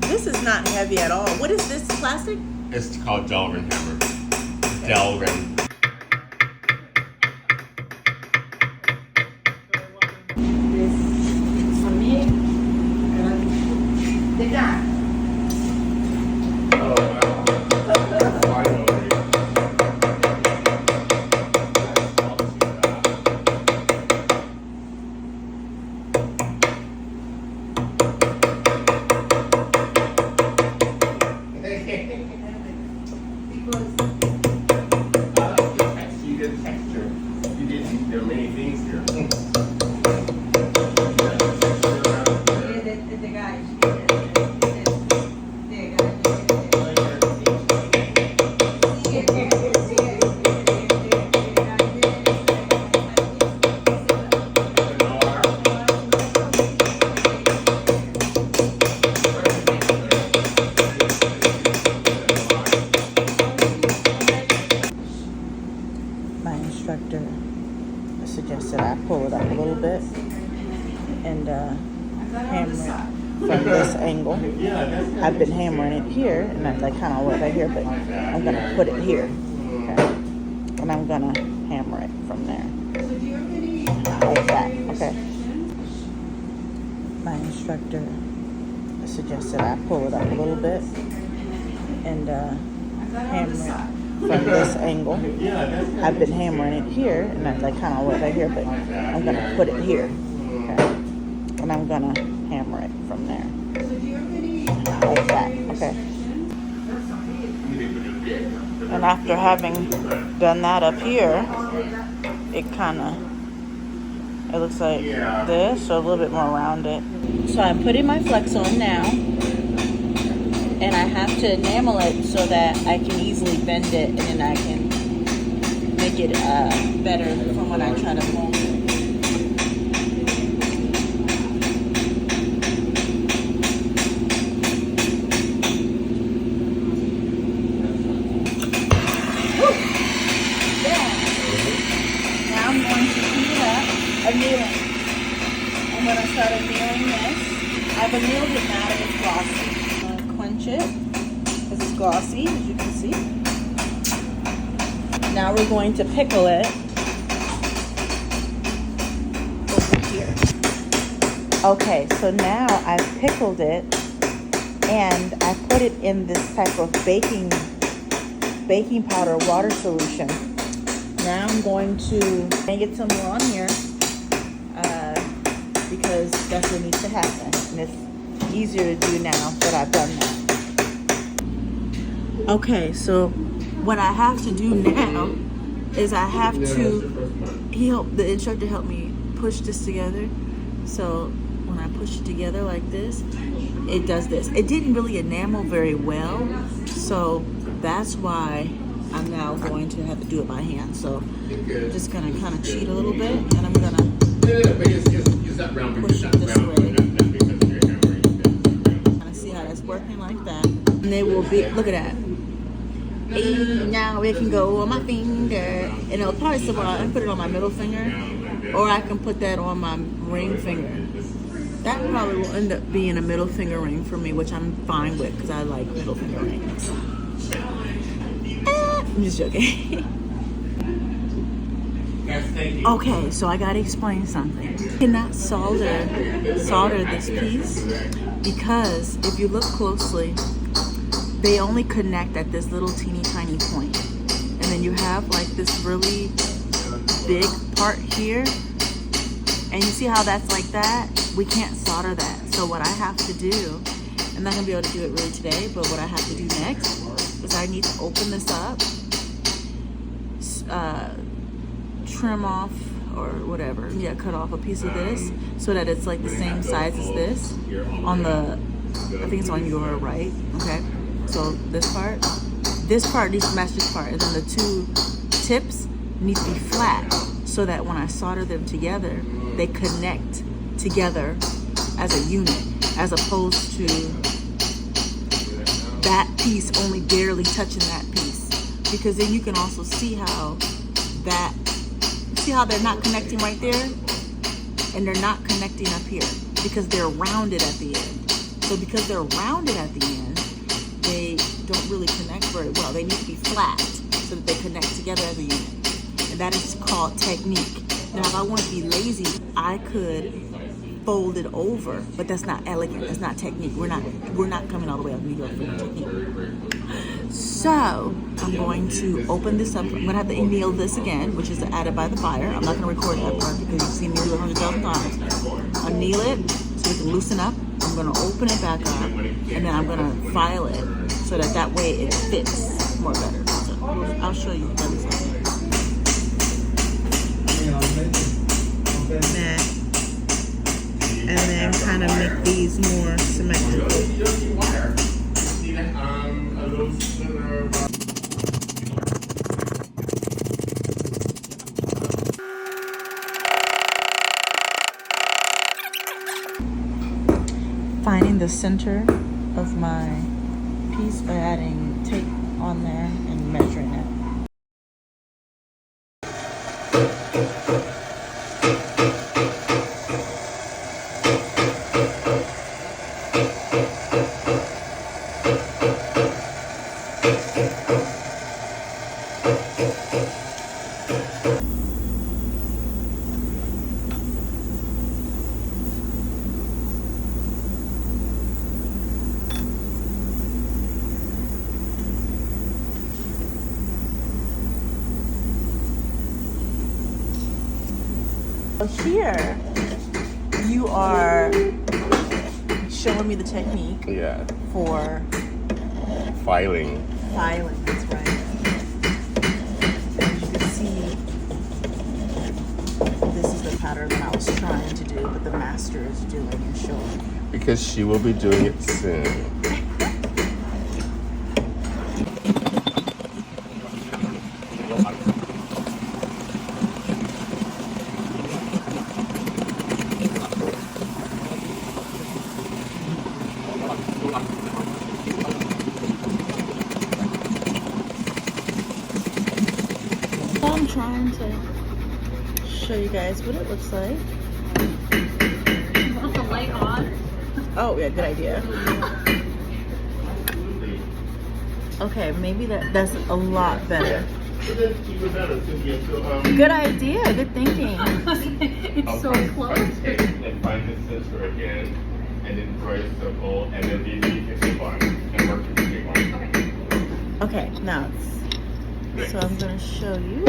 This is not heavy at all. What is this, plastic? It's called Delrin hammer. Delrin. This for me, the guy. Oh, wow. Finally. There are many things here. My instructor suggested I pull it up a little bit and hammer it from this angle. I've been hammering it here, and I like kind of work right here, but I'm gonna put it here, okay? And I'm gonna hammer it from there, like that, okay? My instructor suggested I pull it up a little bit and hammer it from this angle. I've been hammering it here, and I like kind of work right here, but I'm gonna put it here, okay? And I'm gonna hammer it from there, like that, okay? And after having done that up here, it looks like this, or a little bit more rounded. So I'm putting my flex on now, and I have to enamel it so that I can easily bend it, and then I can make it better from when I try to mold it. Now I'm going to heat it up, annealing. I'm going to start annealing this. I've annealed it now that it's glossy. Quench it because it's glossy, as you can see. Now we're going to pickle it over here. Okay, so now I've pickled it and I put it in this type of baking powder water solution. Now I'm going to get some more on here because that's what needs to happen, and it's easier to do now that I've done that. Okay, so what I have to do now is I have to, the instructor helped me push this together. So when I push it together like this, it does this. It didn't really enamel very well, so that's why I'm now going to have to do it by hand. So I'm just gonna kind of cheat a little bit, and I'm gonna push it this way. Kind of see how that's working like that. And they will be, look at that. Hey, now it can go on my finger, and it'll probably somewhere I can put it on my middle finger, or I can put that on my ring finger. That probably will end up being a middle finger ring for me, which I'm fine with because I like middle finger rings. I'm just joking. Okay, so I gotta explain something. You cannot solder this piece because if you look closely, they only connect at this little teeny tiny point. And then you have like this really big part here. And you see how that's like that? We can't solder that. So what I have to do I'm not gonna be able to do it really today, but what I have to do next is I need to open this up, trim off or whatever, yeah, cut off a piece of this so that it's like the same size as this on the, I think it's on your right, okay? So this part needs to match this part, and then the two tips need to be flat so that when I solder them together, they connect together as a unit, as opposed to that piece only barely touching that piece. Because then you can also see how they're not connecting right there, and they're not connecting up here because they're rounded at the end. So because they're rounded at the end, they don't really connect very well. They need to be flat so that they connect together as a unit. And that is called technique. Now, if I want to be lazy, I could fold it over, but that's not elegant. That's not technique. We're not coming all the way up New York for the technique. So I'm going to open this up. I'm going to have to anneal this again, which is added by the buyer. I'm not going to record that part because you've seen me do it 100,000 times. Anneal it so we can loosen up. I'm going to open it back up, and then I'm going to file it so that way it fits more better. So I'll show you how this is. That, and then kind of make these more symmetrical. Finding the center of my piece by adding tape on there and measuring it. Here, you are showing me the technique for filing. Filing, that's right. As you can see, this is the pattern that I was trying to do, but the master is doing and showing. Because she will be doing it soon. I'm trying to show you guys what it looks like. You want the light on? Oh yeah, good idea. Okay, maybe that's a lot better. Good idea, good thinking. It's so close. And find the center again, and then draw a circle, and then you can keep on and work with the one. Okay, now so I'm gonna show you.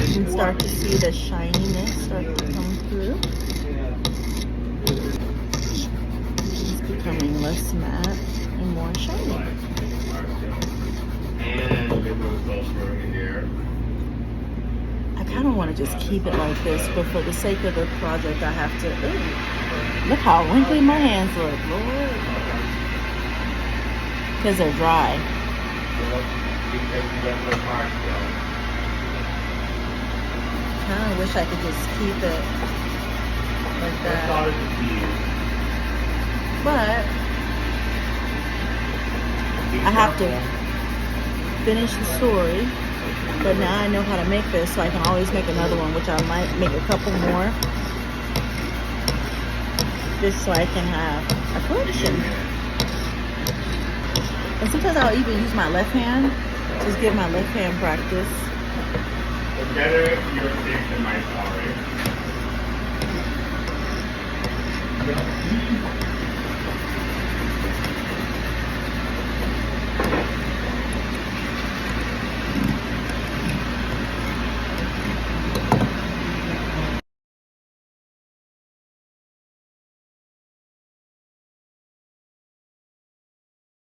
You can start to see the shininess start to come through. It's becoming less matte and more shiny. And get those sulfur in there. I kind of want to just keep it like this, but for the sake of the project, I have to. Ooh, look how wrinkly my hands look, Lord. Because they're dry. Kind of wish I could just keep it like that. But I have to finish the story. But now I know how to make this, so I can always make another one, which I might make a couple more. Just so I can have a collection. And sometimes I'll even use my left hand. Just give my left hand practice. The better your taste than my sorry.